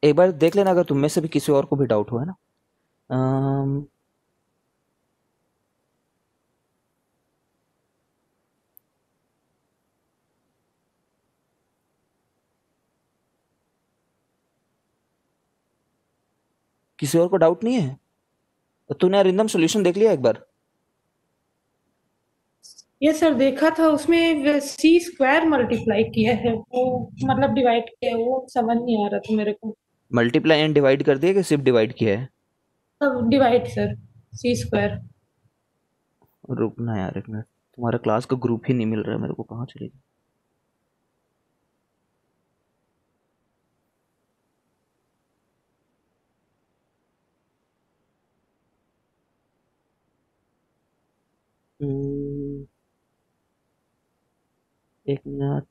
एक बार देख लेना अगर तुम में से भी किसी और को भी डाउट हो, है ना। किसी और को डाउट नहीं है? तूने अरिंदम सॉल्यूशन देख लिया एक बार? ये सर देखा था, उसमें सी स्क्वायर मल्टीप्लाई किया है वो, मतलब डिवाइड किया है, वो समझ नहीं आ रहा था मेरे को। मल्टीप्लाई एंड डिवाइड कर दिया कि सिर्फ डिवाइड किया है? सब डिवाइड सर, सी स्क्वायर। रुकना यार एक मिनट, तुम्हारा क्लास का ग्रुप ही नहीं मिल रहा है मेरे को, कहाँ चले गए? हम्म, एक मिनट।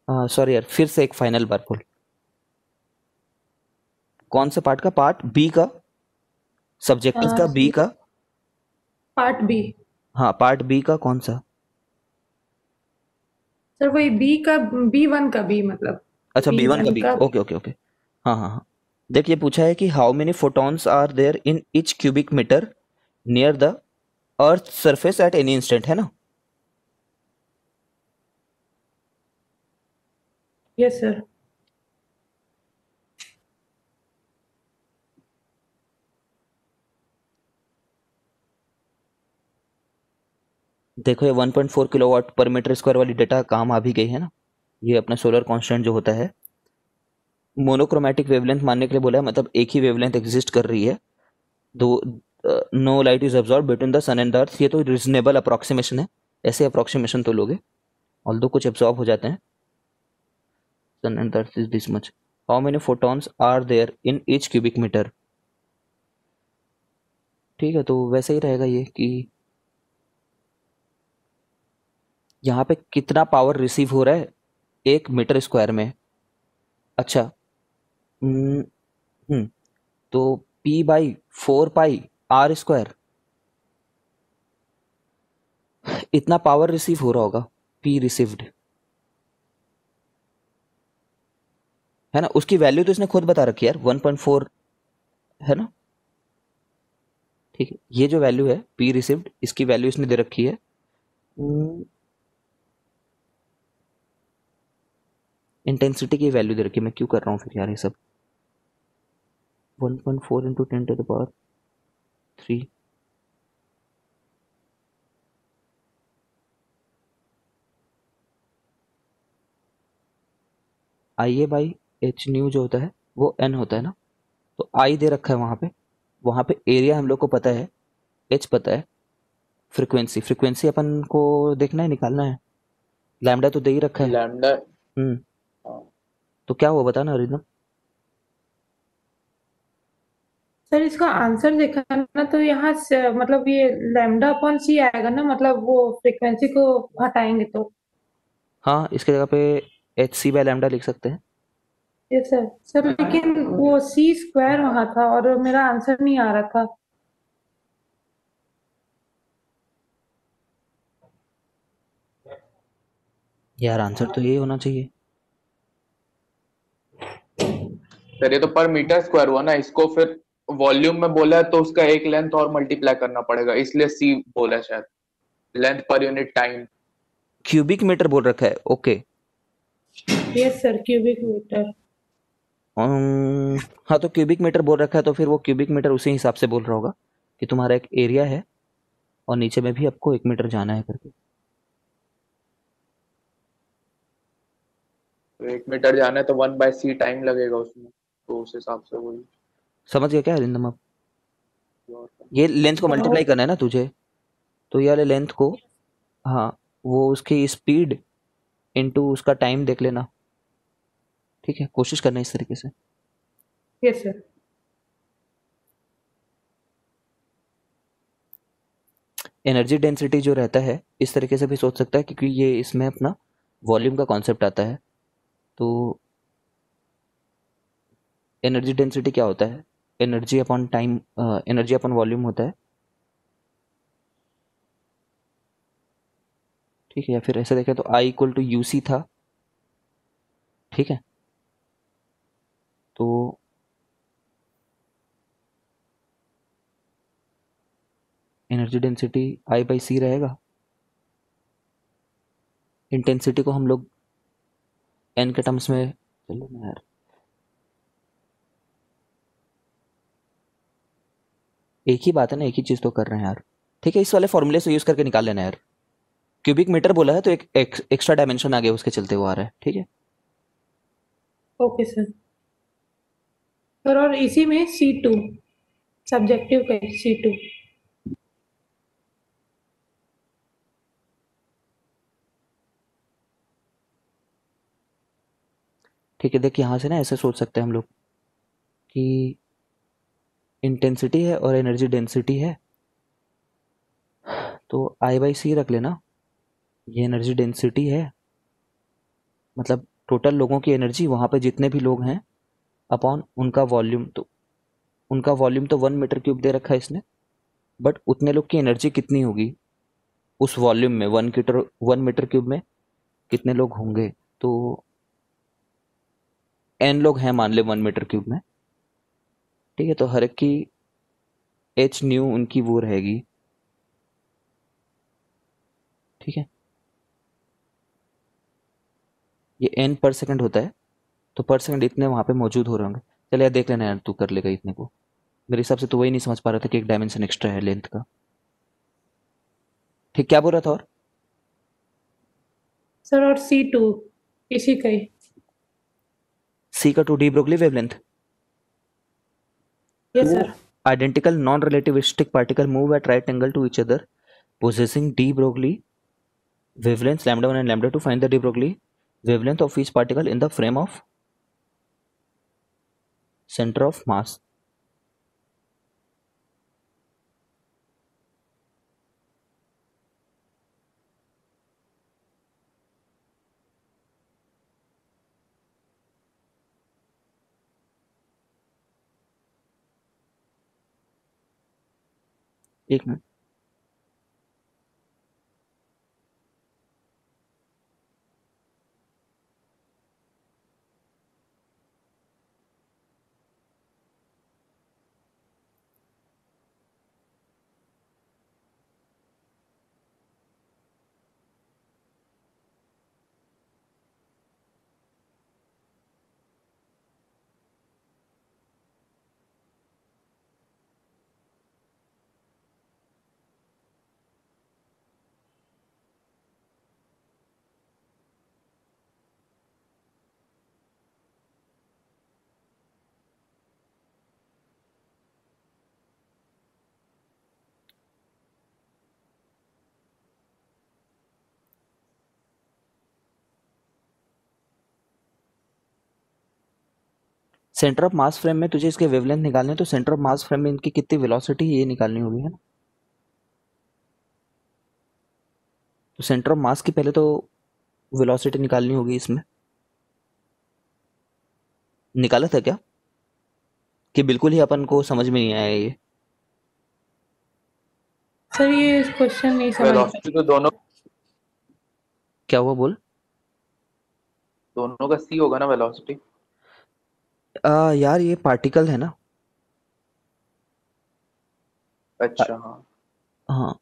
हाँ सॉरी यार, फिर से एक फाइनल बार बोल। कौन से पार्ट का? पार्ट बी का? सब्जेक्टिव का बी का? Part B. हाँ पार्ट बी का कौन सा? सर वही बी का, बी 1 का बी मतलब, अच्छा बी बी वन का वन बी, का। Okay okay okay. हाँ हाँ हाँ। देखिए पूछा है कि how many photons are there in each cubic metre near the earth surface at any instant, है ना। Yes sir. देखो ये 1.4 किलोवाट पर मीटर स्क्वायर वाली डेटा काम आ भी गई है ना। ये अपना सोलर कांस्टेंट जो होता है, मोनोक्रोमैटिक वेवलेंथ मानने के लिए बोला है, मतलब एक ही वेवलेंथ एग्जिस्ट कर रही है। दो, no light is absorb between the sun and the earth, ये तो रीजनेबल अप्रोक्सीमेशन है। ऐसे अप्रोक्सीमेशन तो लोगे, ऑल्दो कुछ एब्सॉर्ब हो जाते हैं। Sun and the earth is this much. How many photons are there in each cubic metre. ठीक है, तो वैसे ही रहेगा ये कि यहाँ पे कितना पावर रिसीव हो रहा है एक मीटर स्क्वायर में। अच्छा। हम्म हम्म, तो P/4 पाई R स्क्वायर, इतना पावर रिसीव हो रहा होगा। P रिसीव्ड, है ना। उसकी वैल्यू तो इसने खुद बता रखी है यार, 1.4, है ना। ठीक है, ये जो वैल्यू है P रिसीव्ड, इसकी वैल्यू इसने दे रखी है। इंटेंसिटी की वैल्यू दे रखी है, मैं क्यों कर रहा हूँ फिर यार ये सब। 1.4 इंटू 10⁻³ IA/H न्यू जो होता है वो N होता है ना। तो I दे रखा है वहां पे एरिया हम लोग को पता है, H पता है। फ्रीक्वेंसी, फ्रीक्वेंसी अपन को देखना है, निकालना है। लैम्डा तो दे ही रखा है। लैम्डा। हम्म, तो क्या हुआ बताना रिदम। सर इसका आंसर देखा ना तो यहाँ से मतलब ये लैम्डा अपॉन सी आएगा ना, मतलब वो फ्रीक्वेंसी को हटाएंगे तो। हाँ इसके जगह पे HC/λ लिख सकते हैं। ये सर सर लेकिन वो सी स्क्वायर वहां था और मेरा आंसर नहीं आ रहा था। यार आंसर तो यही होना चाहिए। सर ये तो पर मीटर स्क्वायर हुआ ना, इसको फिर वॉल्यूम में बोला है तो उसका एक लेंथ और मल्टीप्लाई करना पड़ेगा, इसलिए सी बोला है शायद। Length per unit time. Cubic metre बोल रखा है, okay. Yes sir, cubic metre. हाँ तो क्यूबिक मीटर बोल रखा है तो फिर वो क्यूबिक मीटर उसी हिसाब से बोल रहा होगा कि तुम्हारा एक एरिया है और नीचे में भी आपको 1 मीटर जाना है करके। तो 1 मीटर जाना है तो 1/c टाइम लगेगा उसमें, तो उस हिसाब से वही। समझ गया क्या अरिंदम आप? और ये लेंथ को हाँ, मल्टीप्लाई करना है ना तुझे, तो ये वाले लेंथ को, हाँ, वो उसकी स्पीड इनटू उसका टाइम देख लेना। ठीक है, कोशिश करना इस तरीके से। Yes sir. एनर्जी डेंसिटी जो रहता है इस तरीके से भी सोच सकता है, क्योंकि ये इसमें अपना वॉल्यूम का कॉन्सेप्ट आता है। तो एनर्जी डेंसिटी क्या होता है? Energy upon time, energy upon volume होता है। ठीक है, या फिर ऐसे देखें तो I इक्वल टू यूसी था। ठीक है, तो एनर्जी डेंसिटी आई बाई सी रहेगा। इंटेंसिटी को हम लोग एन के टर्म्स में, चलो ना यार, एक ही बात है ना, एक ही चीज तो कर रहे हैं यार। ठीक है, इस वाले फॉर्मूले से यूज करके निकाल लेना यार। क्यूबिक मीटर बोला है तो एक एक्स्ट्रा डायमेंशन आगे उसके चलते वो आ रहा है। ठीक है, ओके सर। सर और इसी में C2 सब्जेक्टिव का C2। ठीक है, देख यहाँ से ना ऐसे सोच सकते हैं हम लोग कि इंटेंसिटी है और एनर्जी डेंसिटी है, तो आई बाई सी रख लेना। ये एनर्जी डेंसिटी है, मतलब टोटल लोगों की एनर्जी वहाँ पे जितने भी लोग हैं अपॉन उनका वॉल्यूम। तो उनका वॉल्यूम तो 1 मीटर क्यूब दे रखा है इसने, बट उतने लोग की एनर्जी कितनी होगी उस वॉल्यूम में, 1 मीटर क्यूब में कितने लोग होंगे। तो n लोग हैं मान ले 1 मीटर क्यूब में। ठीक है, तो हर एक की एच न्यू उनकी वो रहेगी। ठीक है, ये n पर सेकंड होता है, तो पर सेकंड इतने वहां पे मौजूद हो रहे होंगे। चल यार देख लेना यार, तू कर लेगा इतने को। मेरे हिसाब से तो वही नहीं समझ पा रहा था कि एक डायमेंशन एक्स्ट्रा है लेंथ का। ठीक, क्या बोल रहा था और? सर और C2 इसी का ही। सी का 2 de Broglie wavelength. Yes Two sir. identical non-relativistic particle move at right angle to each other, possessing de Broglie wavelengths lambda 1 and lambda 2. Find the de Broglie wavelength of each particle in the frame of center of mass. एक minute, centre of mass frame में तुझे इसके wavelength निकालने हैं, तो centre of mass frame में इनकी कितनी वेलोसिटी ये निकालनी होगी, है ना। तो सेंटर ऑफ मास की पहले तो वेलोसिटी निकालनी होगी इसमें। निकाला था क्या कि बिल्कुल ही अपन को समझ में नहीं आया ये? सर ये क्वेश्चन नहीं समझ में। वेलोसिटी तो दोनों क्या हुआ बोल? दोनों का C होगा ना वेलोसिटी। यार ये पार्टिकल है ना। अच्छा हाँ। हाँ,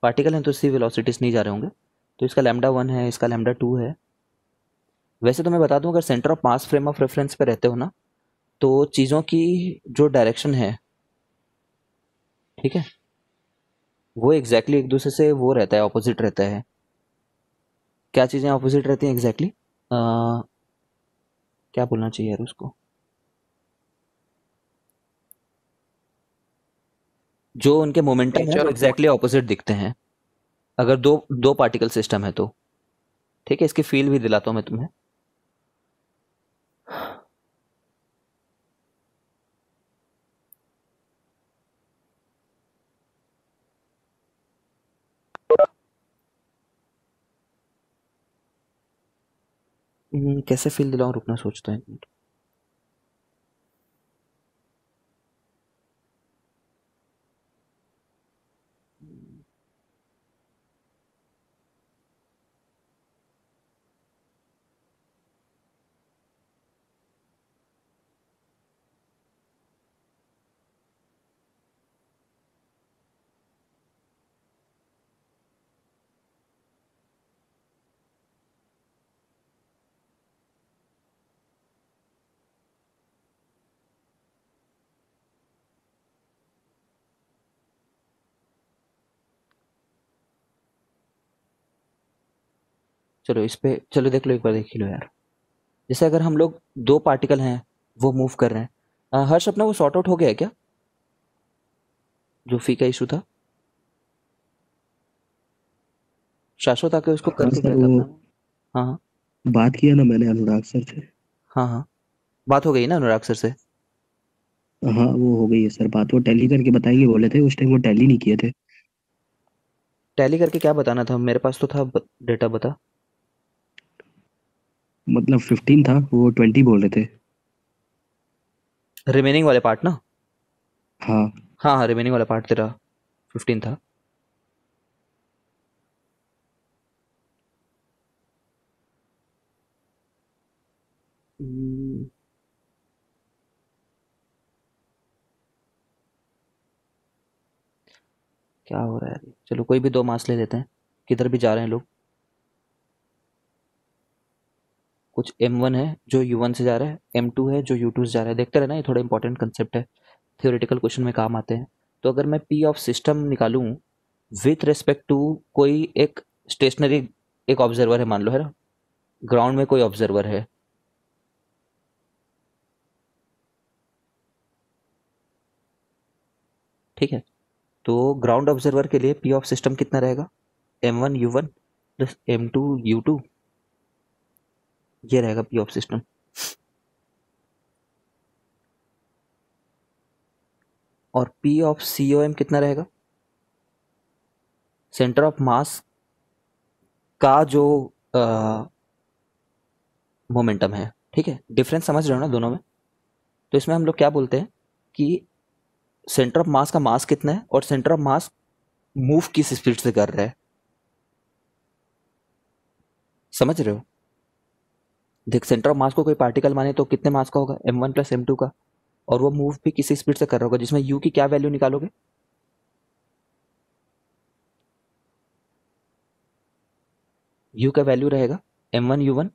पार्टिकल है तो सी वेलोसिटीज नहीं जा रहे होंगे। तो इसका लैम्डा 1 है, इसका लैम्डा 2 है। वैसे तो मैं बता दूं, अगर centre of mass frame of reference पे रहते हो ना, तो चीज़ों की जो डायरेक्शन है, ठीक है, वो एग्जैक्टली एक दूसरे से वो रहता है, ऑपोजिट रहता है। क्या चीज़ें ऑपोजिट रहती हैं एग्जैक्टली? क्या बोलना चाहिए यार उसको, जो उनके मोमेंटम है वो नेचर ऑफ एग्जैक्टली ऑपोजिट दिखते हैं, अगर दो दो पार्टिकल सिस्टम है तो। ठीक है, इसकी फील भी दिलाता हूँ मैं तुम्हें। कैसे फील दिलाऊं, रुकना सोचता है एक मिनट। चलो इस पे चलो देख लो, एक बार देख ही लो यार। जैसे अगर हम लोग दो पार्टिकल हैं, वो मूव कर रहे हैं। हर्ष अपना वो सॉर्ट आउट हो गया है क्या, जो फी का इशू था? शाश्वत आके उसको हाँ करके सर, गया था वो अपना। हाँ हाँ। बात किया ना मैंने अनुराग सर से। हाँ हाँ, बात हो गई ना अनुराग सर से? हाँ वो हो गई है सर बात, वो टैली करके बताएंगे बोले थे, उस टाइम वो टैली नहीं किए थे। टैली करके क्या बताना था? मेरे पास तो था डेटा, बता। मतलब 15 था, वो 20 बोल रहे थे। रिमेनिंग वाले पार्ट ना? हाँ। हाँ हाँ, रिमेनिंग वाला पार्ट तेरा 15 था। हम्म, क्या हो रहा है अभी? चलो कोई भी दो मास ले लेते हैं, किधर भी जा रहे हैं लोग। कुछ M1 है जो U1 से जा रहा है, M2 है जो U2 से जा रहा है। देखते रहना, ये थोड़ा इंपॉर्टेंट कंसेप्ट है, थ्योरेटिकल क्वेश्चन में काम आते हैं। तो अगर मैं P ऑफ सिस्टम निकालूं विथ रेस्पेक्ट टू कोई एक स्टेशनरी, एक ऑब्जर्वर है मान लो, है ना, ग्राउंड में कोई ऑब्जर्वर है, ठीक है। तो ग्राउंड ऑब्जर्वर के लिए P ऑफ सिस्टम कितना रहेगा? M1 U1 plus M2 U2, ये रहेगा P ऑफ सिस्टम। और P ऑफ COM कितना रहेगा? सेंटर ऑफ मास का जो मोमेंटम है, ठीक है। डिफरेंस समझ रहे हो ना दोनों में? तो इसमें हम लोग क्या बोलते हैं कि सेंटर ऑफ मास का मास कितना है और सेंटर ऑफ मास मूव किस स्पीड से कर रहा है। समझ रहे हो? देख, सेंटर ऑफ मास को कोई पार्टिकल माने तो कितने मास का होगा? M1 प्लस M2 का। और वो मूव भी किसी स्पीड से कर रहा होगा, जिसमें U की क्या वैल्यू निकालोगे? U का वैल्यू रहेगा M1 U1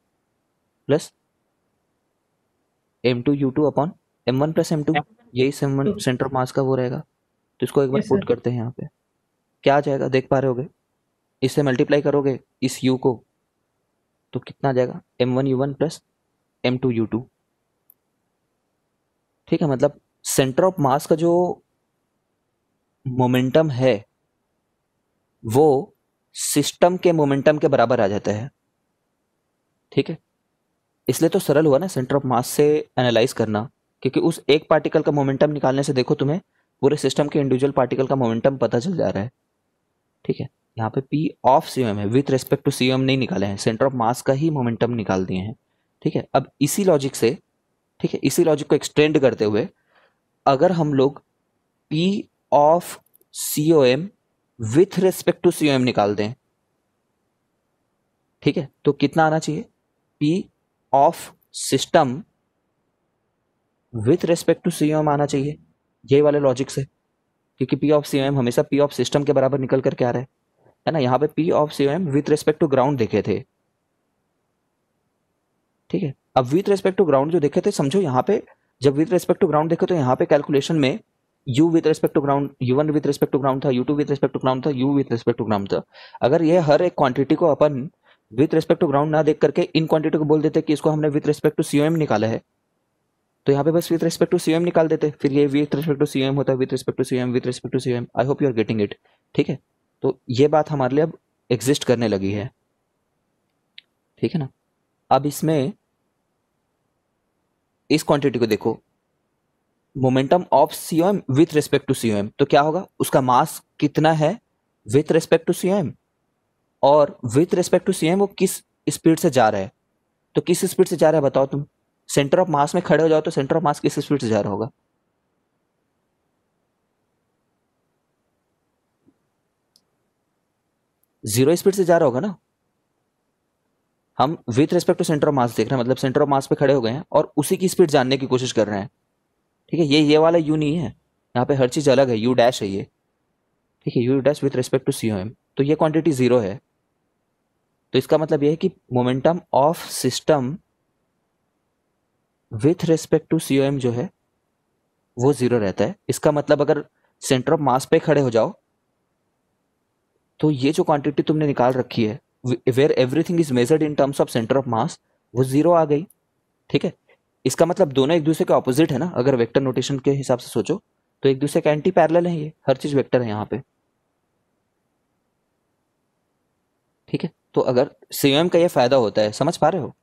plus M2 U2 upon M1 plus M2। यही सेंटर ऑफ मास का वो रहेगा। तो इसको एक बार यस पुट सर। करते हैं यहाँ पे। क्या आ जाएगा देख पा रहे होगे? इससे मल्टीप्लाई करोगे इस U को, तो कितना आ जाएगा? M1 U1 plus M2 U2। ठीक है, मतलब सेंटर ऑफ मास का जो मोमेंटम है वो सिस्टम के मोमेंटम के बराबर आ जाता है, ठीक है। इसलिए तो सरल हुआ ना सेंटर ऑफ मास से एनालाइज करना, क्योंकि उस एक पार्टिकल का मोमेंटम निकालने से देखो तुम्हें पूरे सिस्टम के इंडिविजुअल पार्टिकल का मोमेंटम पता चल जा रहा है, ठीक है। यहाँ पे P ऑफ CM है, विथ रेस्पेक्ट टू CM नहीं निकाले हैं, सेंटर ऑफ मास का ही मोमेंटम निकाल दिए हैं, ठीक है। अब इसी लॉजिक से, ठीक है, इसी लॉजिक को एक्सटेंड करते हुए अगर हम लोग P of COM with respect to COM निकाल दें, ठीक है, तो कितना आना चाहिए? P of system with respect to COM आना चाहिए, ये वाले लॉजिक से, क्योंकि P ऑफ COM हमेशा P ऑफ सिस्टम के बराबर निकल करके आ रहा है ना। यहाँ पे P of COM with respect to ground देखे थे, ठीक है। अब विथ रेस्पेक्ट टू ग्राउंड जो देखे थे, समझो यहाँ पे जब विथ रेस्पेक्ट टू ग्राउंड देखे तो यहाँ पे कैलकुलेशन में U with respect to ground, U1 with respect to ground था, U2 with respect to ground था, U with respect to ground था। अगर ये हर एक क्वांटिटी को अपन विथ रेस्पेक्ट टू ग्राउंड ना देख करके इन क्वांटिटी को बोल देते कि इसको हमने विथ रेस्पेक्ट टू COM निकाला है, तो यहाँ पे बस विथ रेस्पेक्ट टू COM निकाल देते, फिर ये विथ रेस्पेक्ट टू COM होता है, with respect to COM, with respect to COM। I hope you are getting it, ठीक है। तो ये बात हमारे लिए अब एग्जिस्ट करने लगी है, ठीक है ना। अब इसमें इस क्वांटिटी को देखो, momentum of COM with respect to COM, तो क्या होगा? उसका मास कितना है विथ रेस्पेक्ट टू COM, और विथ रेस्पेक्ट टू COM वो किस स्पीड से जा रहा है। तो किस स्पीड से जा रहा है बताओ तुम? सेंटर ऑफ मास में खड़े हो जाओ तो सेंटर ऑफ मास किस स्पीड से जा रहा होगा? जीरो स्पीड से जा रहा होगा ना। हम with respect to centre of mass देख रहे हैं, मतलब सेंटर ऑफ मास पे खड़े हो गए हैं और उसी की स्पीड जानने की कोशिश कर रहे हैं, ठीक है। ये वाला U नहीं है, यहाँ पे हर चीज अलग है, U डैश है ये, ठीक है। U dash with respect to COM, तो ये क्वांटिटी जीरो है। तो इसका मतलब ये है कि momentum of system with respect to COM जो है वो जीरो रहता है। इसका मतलब अगर सेंटर ऑफ मास पे खड़े हो जाओ तो ये जो क्वांटिटी तुमने निकाल रखी है where everything is measured in terms of centre of mass, वो जीरो आ गई। ठीक है, इसका मतलब दोनों एक दूसरे के ऑपोजिट है ना, अगर वेक्टर नोटेशन के हिसाब से सोचो तो एक दूसरे के एंटी पैरेलल है, ये हर चीज वेक्टर है यहाँ पे। ठीक है, तो अगर सीओएम का ये फायदा होता है, समझ पा रहे हो,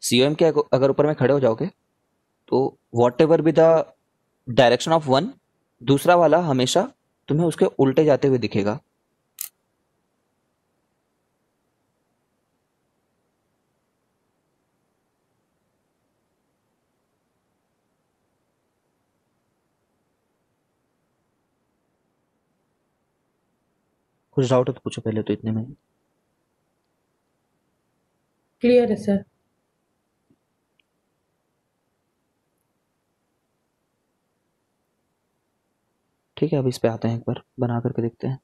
सीओएम के अगर ऊपर में खड़े हो जाओगे तो what ever be the direction of one, दूसरा वाला हमेशा तुम्हें उसके उल्टे जाते हुए दिखेगा। कुछ डाउट है तो पूछो पहले, तो इतने में। क्लियर है सर। ठीक है, अब इस पे आते हैं, एक बार बना करके देखते हैं।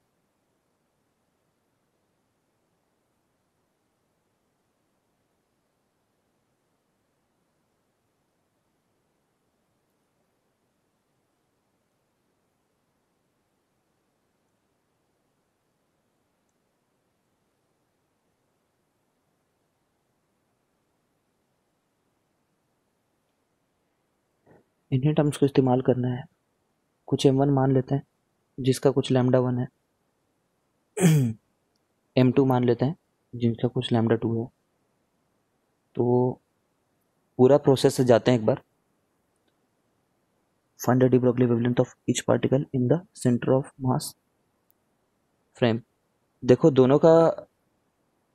इन्हीं टर्म्स को इस्तेमाल करना है। कुछ m1 मान लेते हैं जिसका कुछ लैम्डा 1 है, m2 मान लेते हैं जिनका कुछ लैम्डा 2 है। तो पूरा प्रोसेस से जाते हैं एक बार। Find the de Broglie wavelength of each particle in the centre of mass frame. देखो दोनों का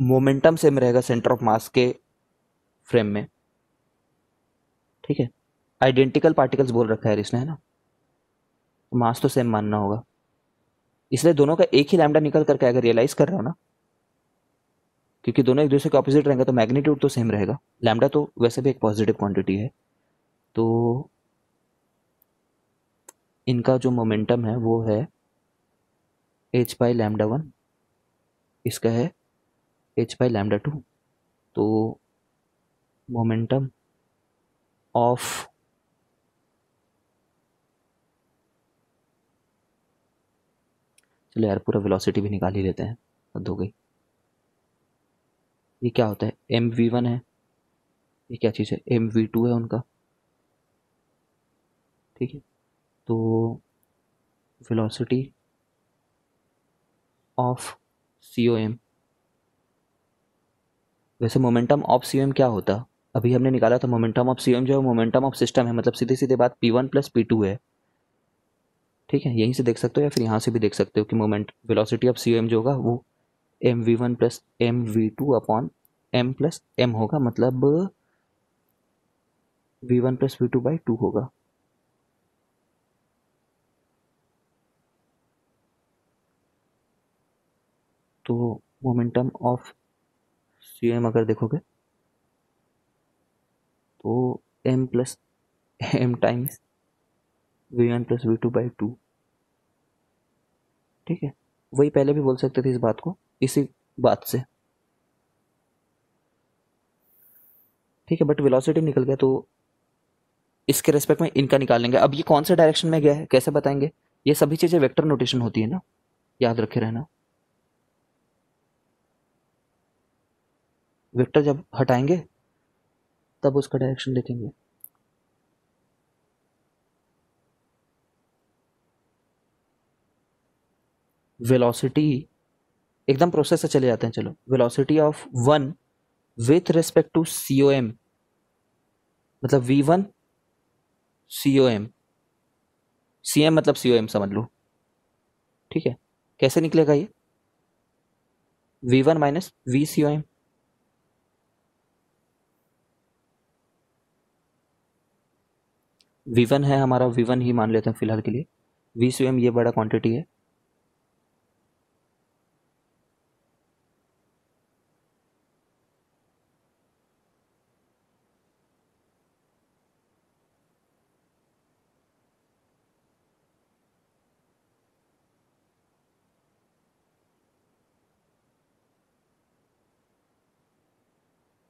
मोमेंटम सेम रहेगा सेंटर ऑफ मास के फ्रेम में। ठीक है, आइडेंटिकल पार्टिकल्स बोल रखा है इसने, है ना, मास तो सेम मानना होगा, इसलिए दोनों का एक ही लैम्डा निकल करके अगर रियलाइज कर रहे हो ना, क्योंकि दोनों एक दूसरे के ऑपोजिट रहेंगे तो मैग्नीट्यूड तो सेम रहेगा। लैम्डा तो वैसे भी एक पॉजिटिव क्वांटिटी है, तो इनका जो मोमेंटम है वो है h बाई लैम्डा 1, इसका है h बाई लैम्डा 2। तो मोमेंटम ऑफ चलो यार पूरा वेलोसिटी भी निकाल ही लेते हैं, हद हो गई। ये क्या होता है, mv1 है, ये क्या चीज़ है, mv2 है उनका। ठीक है, तो वेलोसिटी ऑफ COM, वैसे मोमेंटम ऑफ COM क्या होता, अभी हमने निकाला था मोमेंटम ऑफ COM जो है मोमेंटम ऑफ सिस्टम है, मतलब सीधे सीधे बात P1 प्लस P2 है। ठीक है, यहीं से देख सकते हो या फिर यहाँ से भी देख सकते हो कि मोमेंट वेलोसिटी ऑफ COM जो होगा वो mv1 plus mv2 upon m plus m होगा, मतलब v1 प्लस v2 बाई 2 होगा। तो मोमेंटम ऑफ COM अगर देखोगे तो m plus m times v1 plus v2 by 2। ठीक है, वही पहले भी बोल सकते थे इस बात को, इसी बात से। ठीक है, बट वेलोसिटी निकल गया तो इसके रेस्पेक्ट में इनका निकालेंगे। अब ये कौन से डायरेक्शन में गया है कैसे बताएंगे, ये सभी चीजें वेक्टर नोटेशन होती है ना, याद रखे रहना। वेक्टर जब हटाएंगे तब उसका डायरेक्शन लिखेंगे। वेलोसिटी एकदम प्रोसेस से चले जाते हैं, चलो। Velocity of one with respect to COM, मतलब v1 COM, CM मतलब COM समझ लो। ठीक है, कैसे निकलेगा ये, v1 माइनस VCOM। v1 है हमारा, v1 ही मान लेते हैं फिलहाल के लिए, VCOM ये बड़ा क्वांटिटी है।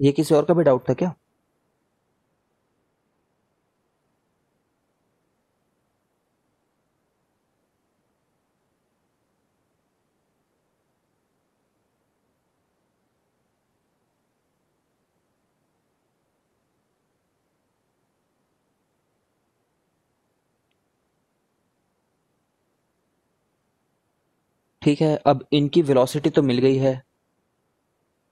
ये किसी और का भी डाउट था क्या? ठीक है, अब इनकी वेलोसिटी तो मिल गई है,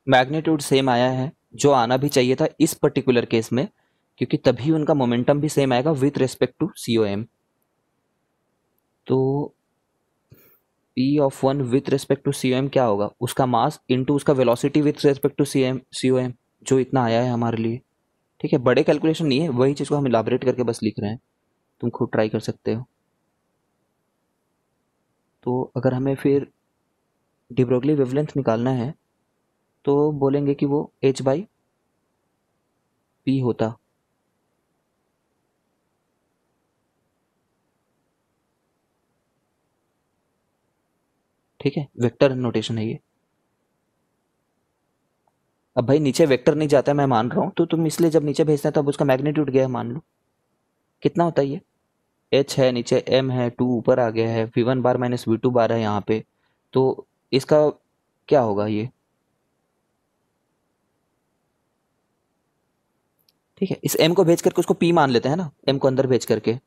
मैग्नीट्यूड सेम आया है, जो आना भी चाहिए था इस पर्टिकुलर केस में, क्योंकि तभी उनका मोमेंटम भी सेम आएगा विथ रिस्पेक्ट टू COM। तो P of 1 with respect to COM क्या होगा, उसका मास इंटू उसका velocity with respect to COM, जो इतना आया है हमारे लिए। ठीक है, बड़े कैलकुलेशन नहीं है, वही चीज़ को हम इलाबरेट करके बस लिख रहे हैं, तुम खुद ट्राई कर सकते हो। तो अगर हमें फिर डिब्रोगली वेवलेंथ निकालना है तो बोलेंगे कि वो H/P होता। ठीक है, वेक्टर नोटेशन है ये। अब भाई नीचे वेक्टर नहीं जाता है, मैं मान रहा हूँ, तो तुम इसलिए जब नीचे भेजते हैं तब उसका मैग्नीट्यूड गया, मान लो कितना होता है ये, H है नीचे, M है, 2 ऊपर आ गया है, V1 बार माइनस V2 बार है यहाँ पे, तो इसका क्या होगा ये। ठीक है, इस M को भेज करके उसको P मान लेते हैं ना, M को अंदर भेज करके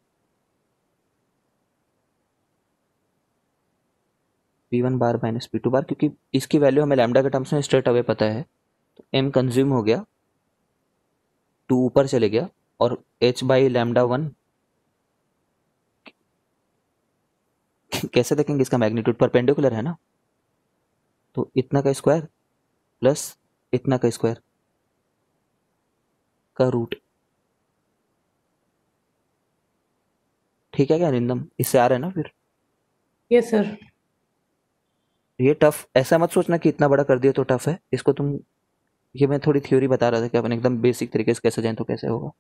V1 बार माइनस V2 बार, क्योंकि इसकी वैल्यू हमें लैम्डा के टर्म्स में स्ट्रेट अवे पता है, तो M कंज्यूम हो गया, 2 ऊपर चले गया, और H/λ1 कैसे देखेंगे, इसका मैग्नीट्यूड परपेंडिकुलर है ना, तो इतना का स्क्वायर प्लस इतना का स्क्वायर का रूट। ठीक है क्या अरिंदम, इससे आ रहा है ना फिर। Yes sir. ये टफ ऐसा मत सोचना कि इतना बड़ा कर दिया तो टफ है, इसको तुम, ये मैं थोड़ी थ्योरी बता रहा था कि अपन एकदम बेसिक तरीके से कैसे जाए तो कैसे होगा।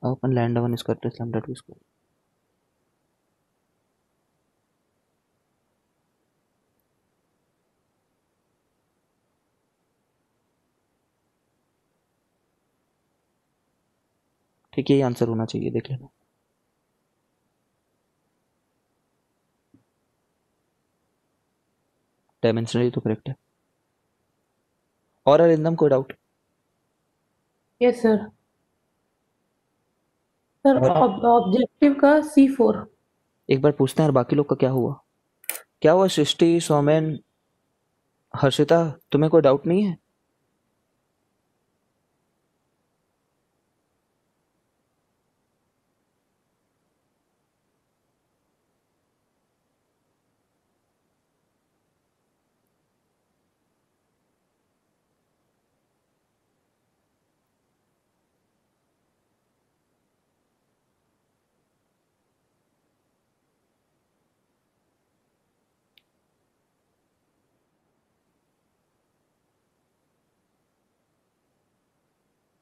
अब अपन lambda 1 square plus lambda 2 square, ठीक है, ये आंसर होना चाहिए, देख लेना। डायमेंशनली तो करेक्ट है। और अरिंदम कोई डाउट। Yes sir. सर और ऑब्जेक्टिव का C4। एक बार पूछते हैं, और बाकी लोग का क्या हुआ, क्या हुआ सृष्टि, सौमेन, हर्षिता, तुम्हें कोई डाउट नहीं है।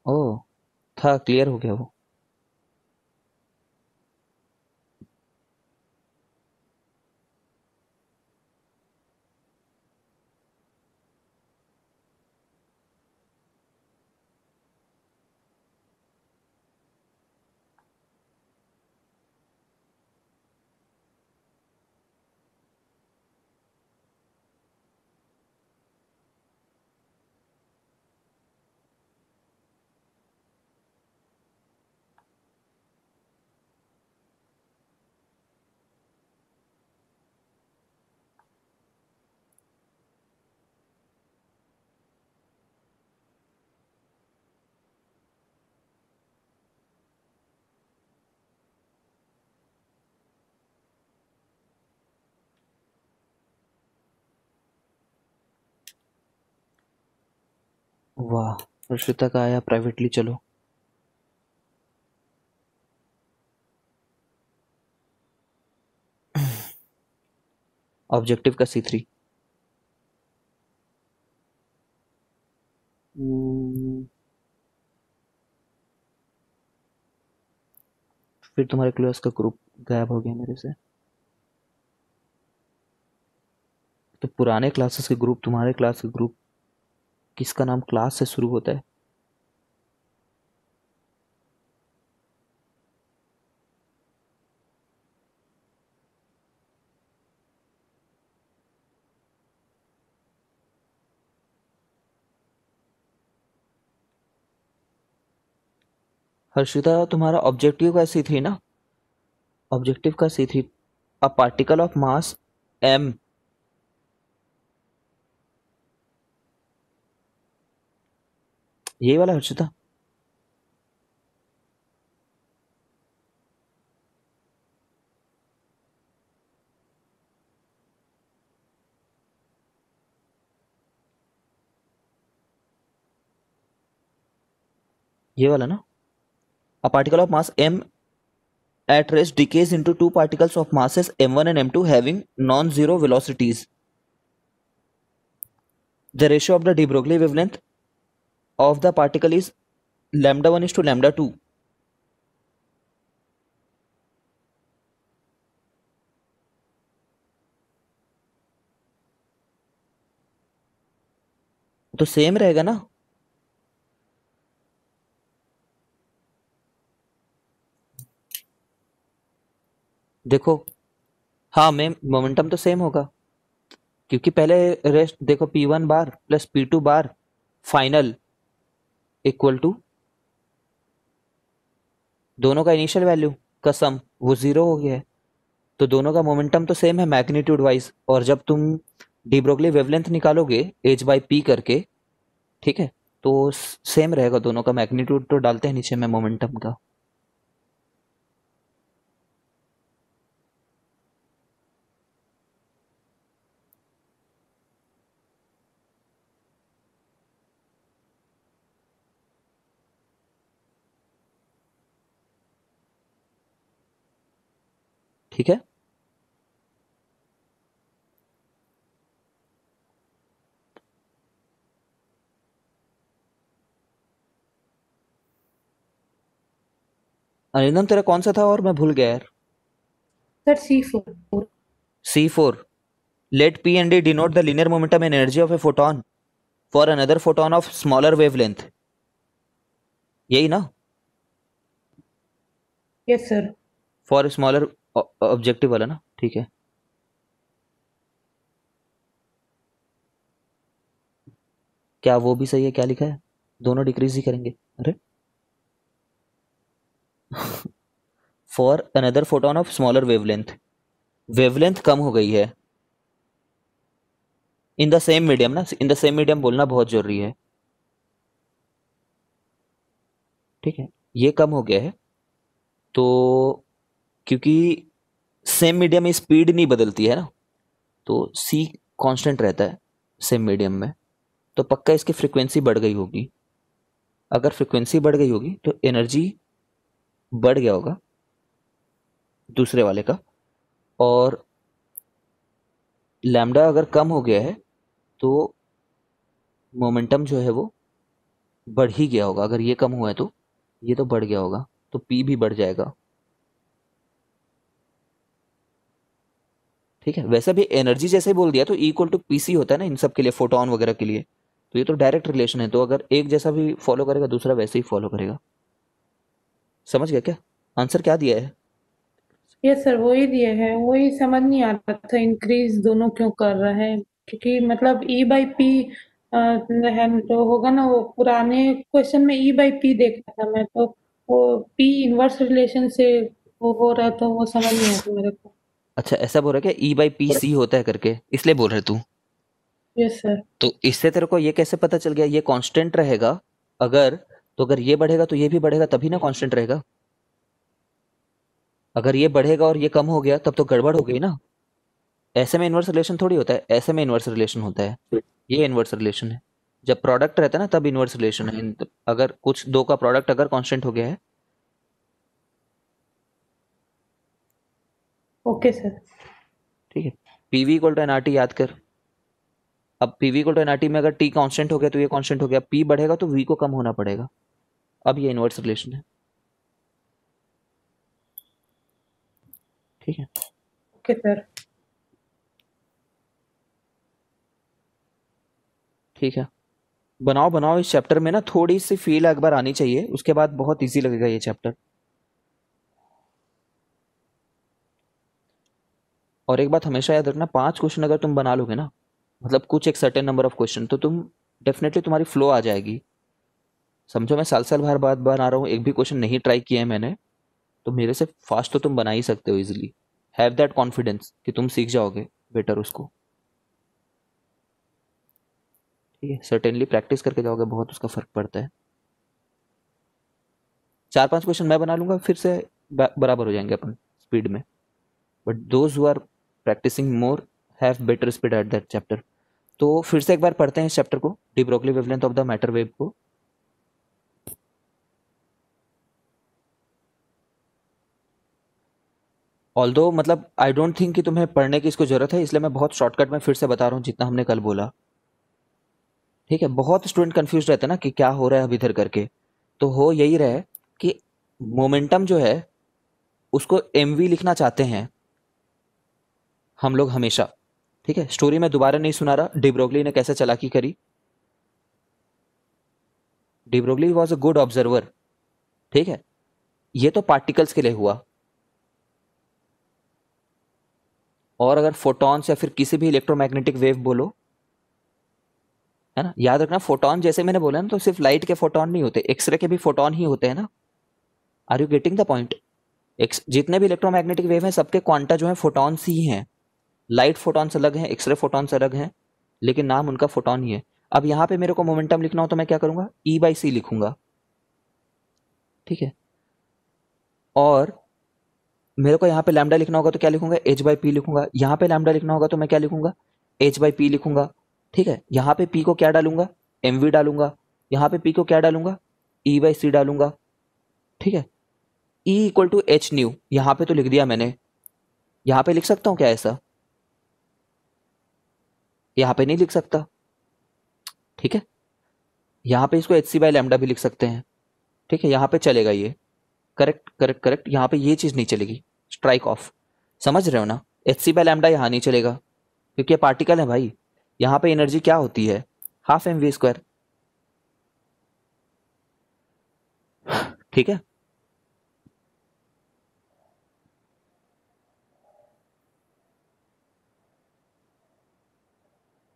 ओह, था क्लियर हो गया वो। वाह, हर्षिता का आया प्राइवेटली, चलो। ऑब्जेक्टिव का C3। फिर तुम्हारे क्लास का ग्रुप गायब हो गया मेरे से, तो पुराने क्लासेस के ग्रुप, तुम्हारे क्लास के ग्रुप, किसका नाम क्लास से शुरू होता है। हर्षिता, तुम्हारा ऑब्जेक्टिव का C3 ना, ऑब्जेक्टिव का C3, a particle of mass m यही वाला हर्षिता? ये वाला ना? A particle of mass m at rest decays into two particles of masses m1 and m2 having non-zero velocities. The ratio of the de Broglie wavelength of the particle is lambda 1 is to lambda 2. तो same रहेगा ना? देखो, हाँ में momentum तो same होगा, क्योंकि पहले रेस्ट देखो p1 bar plus p2 bar final equal to दोनों का इनिशियल वैल्यू का सम, वो जीरो हो गया है। तो दोनों का मोमेंटम तो सेम है मैग्नीट्यूड वाइज। और जब तुम डी ब्रोगली वेवलेंथ निकालोगे h बाई पी करके, ठीक है, तो सेम रहेगा दोनों का मैग्नीट्यूड, तो डालते हैं नीचे में मोमेंटम का। ठीक है, अरिंदम तेरा कौन सा था और मैं भूल गया यार। Sir C4। C4, let P and D denote the linear momentum and energy of a photon for another photon of smaller wavelength. यही ना? Yes sir. For smaller objective वाला ना, ठीक है। क्या वो भी सही है? क्या लिखा है? दोनों डिक्रीज ही करेंगे। अरे for another photon of smaller wavelength, wavelength कम हो गई है इन द सेम मीडियम ना, इन द सेम मीडियम बोलना बहुत जरूरी है, ठीक है। ये कम हो गया है तो क्योंकि सेम मीडियम में स्पीड नहीं बदलती है ना, तो सी कांस्टेंट रहता है सेम मीडियम में, तो पक्का इसकी फ्रीक्वेंसी बढ़ गई होगी। अगर फ्रीक्वेंसी बढ़ गई होगी तो एनर्जी बढ़ गया होगा दूसरे वाले का, और लैम्डा अगर कम हो गया है तो मोमेंटम जो है वो बढ़ ही गया होगा। अगर ये कम हुआ है तो ये तो बढ़ गया होगा, तो पी भी बढ़ जाएगा, ठीक है। वैसे भी एनर्जी जैसे ही बोल दिया तो इक्वल टू पीसी होता है ना इन सब के लिए, फोटोन वगैरह के लिए, तो ये तो डायरेक्ट रिलेशन है। तो अगर एक जैसा भी फॉलो करेगा दूसरा वैसे ही फॉलो करेगा। समझ गया क्या? आंसर क्या दिया है? यस सर, वही दिए है। वही समझ नहीं आ रहा था इंक्रीज दोनों क्यों कर रहा है, क्योंकि मतलब E बाई पी है तो होगा ना। वो पुराने क्वेश्चन में E बाई पी देखा था मैं, तो वो P इनवर्स रिलेशन से वो हो रहा, तो वो समझ नहीं आता मेरे को। अच्छा, ऐसा बोल रहा है क्या ई बाई पी सी होता है करके, इसलिए बोल रहे तू? Yes sir. तो इससे तेरे को ये कैसे पता चल गया ये कांस्टेंट रहेगा? अगर तो अगर ये बढ़ेगा तो ये भी बढ़ेगा, तभी ना कांस्टेंट रहेगा। अगर ये बढ़ेगा और ये कम हो गया तब तो गड़बड़ हो गई ना। ऐसे में इनवर्स रिलेशन थोड़ी होता है, ऐसे में इनवर्स रिलेशन होता है। ये इनवर्स रिलेशन है, जब प्रोडक्ट रहता है ना तब इनवर्स रिलेशन है। अगर कुछ दो का प्रोडक्ट अगर कांस्टेंट हो गया है। Okay sir. ठीक है, पीवी इक्वल टू एनआरटी याद कर। अब पीवी इक्वल टू एनआरटी में अगर टी कांस्टेंट हो गया तो ये कांस्टेंट हो गया, पी बढ़ेगा तो वी को कम होना पड़ेगा। अब ये इनवर्स रिलेशन है, ठीक है। Okay sir. ठीक है, बनाओ बनाओ। इस चैप्टर में ना थोड़ी सी फील एक बार आनी चाहिए, उसके बाद बहुत इजी लगेगा ये चैप्टर। और एक बात हमेशा याद रखना, 5 क्वेश्चन अगर तुम बना लोगे ना, मतलब कुछ एक सर्टेन नंबर ऑफ क्वेश्चन, तो तुम डेफिनेटली तुम्हारी फ्लो आ जाएगी। समझो मैं साल साल बाद बना रहा हूँ, एक भी क्वेश्चन नहीं ट्राई किया है मैंने, तो मेरे से फास्ट तो तुम बना ही सकते हो इजिली। हैव दैट कॉन्फिडेंस कि तुम सीख जाओगे बेटर उसको, ठीक है। सर्टेनली प्रैक्टिस करके जाओगे, बहुत उसका फर्क पड़ता है। 4-5 क्वेश्चन मैं बना लूंगा, फिर से बराबर हो जाएंगे अपन स्पीड में। But those who are practising more have better speed at that chapter. तो फिर से एक बार पढ़ते हैं इस चैप्टर को, de Broglie wavelength of the matter wave को। ऑल्दो मतलब आई डोंट थिंक कि तुम्हें पढ़ने की इसको जरूरत है, इसलिए मैं बहुत शॉर्टकट में फिर से बता रहा हूँ जितना हमने कल बोला। ठीक है, बहुत स्टूडेंट कंफ्यूज रहते हैं ना कि क्या हो रहा है अब इधर करके। तो हो यही रहे कि मोमेंटम जो है उसको mv लिखना चाहते हैं हम लोग हमेशा। ठीक है, स्टोरी में दोबारा नहीं सुना रहा डी ब्रोगली ने कैसे चालाकी करी। De Broglie was a good observer. ठीक है, ये तो पार्टिकल्स के लिए हुआ, और अगर फोटॉन्स या फिर किसी भी इलेक्ट्रोमैग्नेटिक वेव बोलो, है ना, याद रखना फोटॉन जैसे मैंने बोला ना, तो सिर्फ लाइट के फोटॉन नहीं होते, एक्सरे के भी फोटॉन ही होते हैं ना। Are you getting the point? जितने भी इलेक्ट्रोमैग्नेटिक वेव हैं सबके क्वांटा जो है फोटॉन्स ही हैं। लाइट फोटॉन्स अलग हैं, एक्सरे फोटॉन्स अलग हैं, लेकिन नाम उनका फोटॉन ही है। अब यहाँ पे मेरे को मोमेंटम लिखना हो तो मैं क्या करूंगा, E/c लिखूंगा। ठीक है, और मेरे को यहाँ पे लैम्डा लिखना होगा तो क्या लिखूंगा, H/p लिखूंगा। यहाँ पे लैम्डा लिखना होगा तो मैं क्या लिखूंगा, H/p लिखूंगा। ठीक है, यहाँ पे p को क्या डालूंगा, mv डालूंगा। यहाँ पे p को क्या डालूंगा, E/c डालूंगा। ठीक है, E = h न्यू यहाँ पे तो लिख दिया मैंने। यहाँ पे लिख सकता हूँ क्या ऐसा? यहाँ पे नहीं लिख सकता। ठीक है, यहाँ पे इसको hc/λ भी लिख सकते हैं। ठीक है, यहाँ पे चलेगा ये, करेक्ट करेक्ट करेक्ट। यहाँ पे ये चीज नहीं चलेगी, स्ट्राइक ऑफ। समझ रहे हो ना, hc/λ यहाँ नहीं चलेगा क्योंकि ये पार्टिकल है भाई। यहाँ पे एनर्जी क्या होती है, ½ mv²। ठीक है,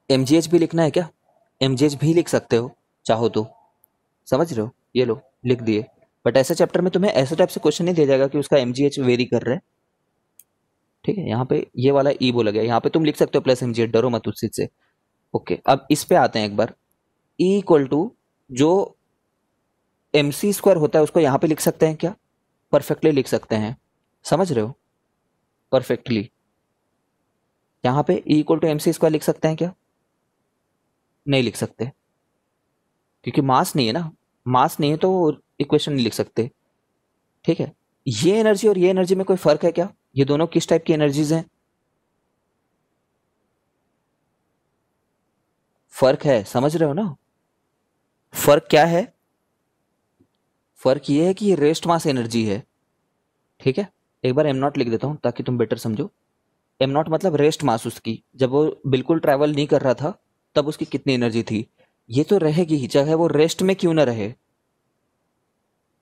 mgh भी लिखना है क्या, mgh भी लिख सकते हो चाहो तो। समझ रहे हो, ये लो लिख दिए। बट ऐसे चैप्टर में तुम्हें ऐसे टाइप से क्वेश्चन नहीं दिया जाएगा कि उसका mgh वेरी कर रहा है। ठीक है, यहाँ पे ये वाला ई बोला गया, यहाँ पे तुम लिख सकते हो +mgh, डरो मत उस चीज से। ओके, अब इस पे आते हैं एक बार। E = जो mc² होता है उसको यहाँ पे लिख सकते हैं क्या, परफेक्टली लिख सकते हैं। समझ रहे हो, परफेक्टली। यहाँ पे E = mc² लिख सकते हैं क्या, नहीं लिख सकते क्योंकि मास नहीं है ना। मास नहीं है तो इक्वेशन नहीं लिख सकते। ठीक है, ये एनर्जी और ये एनर्जी में कोई फर्क है क्या, ये दोनों किस टाइप की एनर्जीज हैं? फर्क है, समझ रहे हो ना। फर्क क्या है, फर्क ये है कि ये रेस्ट मास एनर्जी है। ठीक है, एक बार m0 लिख देता हूं ताकि तुम बेटर समझो। m0 मतलब रेस्ट मास उसकी, जब वो बिल्कुल ट्रैवल नहीं कर रहा था तब उसकी कितनी एनर्जी थी। ये तो रहेगी ही, चाहे वो रेस्ट में क्यों ना रहे।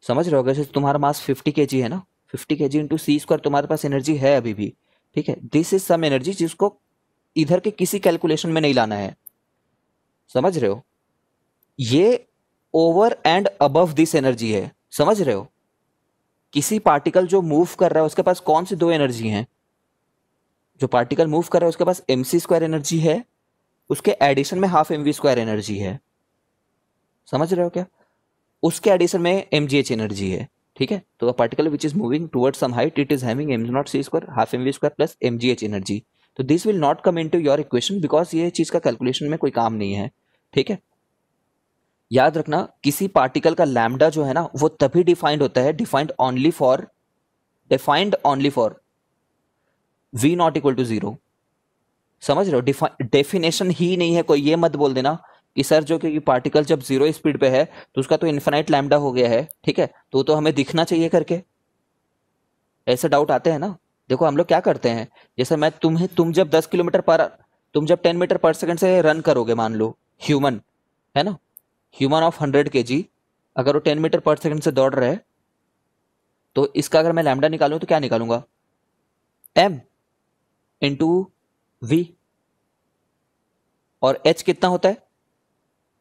समझ रहे हो, अगर तुम्हारा मास 50 kg है ना, 50 kg इंटू c² तुम्हारे पास एनर्जी है अभी भी। ठीक है, दिस इज सम एनर्जी जिसको इधर के किसी कैलकुलेशन में नहीं लाना है। समझ रहे हो, ये over and above this energy है। समझ रहे हो, किसी पार्टिकल जो मूव कर रहा है उसके पास कौन सी दो एनर्जी हैं, जो पार्टिकल मूव कर रहा है उसके पास mc² एनर्जी है, उसके एडिशन में ½ mv² एनर्जी है। समझ रहे हो क्या, उसके एडिशन में mgh एनर्जी है। ठीक है, तो a particle which is moving towards some height it is having m0 c² ½ mv² plus mgh energy. तो this will not come into your equation because ये चीज का कैलकुलेशन में कोई काम नहीं है। ठीक है, याद रखना किसी पार्टिकल का लैम्डा जो है ना वो तभी डिफाइंड होता है, डिफाइंड ओनली फॉर v0 = 0। समझ रहे हो, डेफिनेशन ही नहीं है कोई। ये मत बोल देना कि सर जो कि पार्टिकल जब 0 स्पीड पे है तो उसका तो इन्फिनाइट लैम्डा हो गया है। ठीक है, तो हमें दिखना चाहिए करके, ऐसे डाउट आते हैं ना। देखो हम लोग क्या करते हैं, जैसे मैं तुम जब 10 किलोमीटर पर, तुम जब 10 मीटर पर सेकंड से रन करोगे, मान लो ह्यूमन है ना, ह्यूमन ऑफ 100 kg, अगर वो 10 मीटर पर सेकंड से दौड़ रहे हैं तो इसका अगर मैं लैम्डा निकालूं तो क्या निकालूंगा, m इंटू v, और h कितना होता है,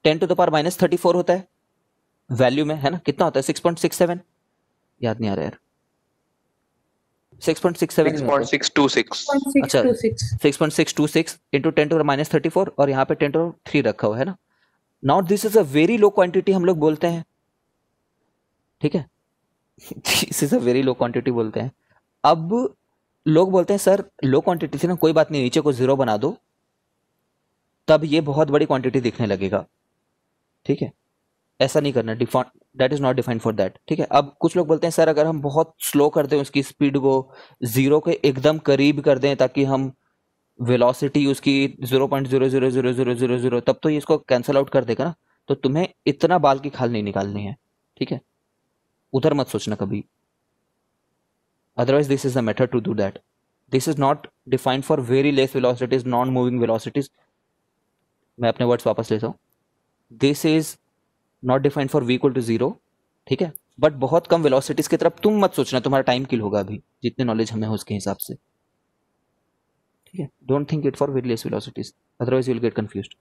10⁻⁻34 होता है वैल्यू में, है ना। कितना होता है, 6.67, याद नहीं आ रहा यार, 6.67 6.626। अच्छा 6.626 इंटू 10⁻34 और यहाँ पे 10⁻³ रखा हुआ है ना। Now this is a very low quantity हम लोग बोलते हैं। ठीक है, this is a very low quantity बोलते हैं। अब लोग बोलते हैं सर लो क्वांटिटी थी ना, कोई बात नहीं, नीचे को जीरो बना दो, तब ये बहुत बड़ी क्वांटिटी दिखने लगेगा। ठीक है, ऐसा नहीं करना, that is not defined for that. ठीक है, अब कुछ लोग बोलते हैं सर अगर हम बहुत स्लो कर दें उसकी स्पीड को, जीरो के एकदम करीब कर दें ताकि हम वेलोसिटी उसकी 0.0000000, तब तो ये इसको कैंसल आउट कर देगा ना। तो तुम्हें इतना बाल की खाल नहीं निकालनी है। ठीक है, उधर मत सोचना कभी, otherwise this is the method to do that. This is not defined for very less velocities, non-moving velocities. मैं अपने वर्ड्स वापस लेता हूँ, this is not defined for v equal to 0। ठीक है, बट बहुत कम वेलोसिटीज की तरफ तुम मत सोचना, तुम्हारा टाइम किल होगा अभी जितने नॉलेज हमें हो उसके हिसाब से। ठीक है, don't think it for very less velocities, otherwise you will get confused.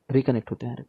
Reconnect होते हैं।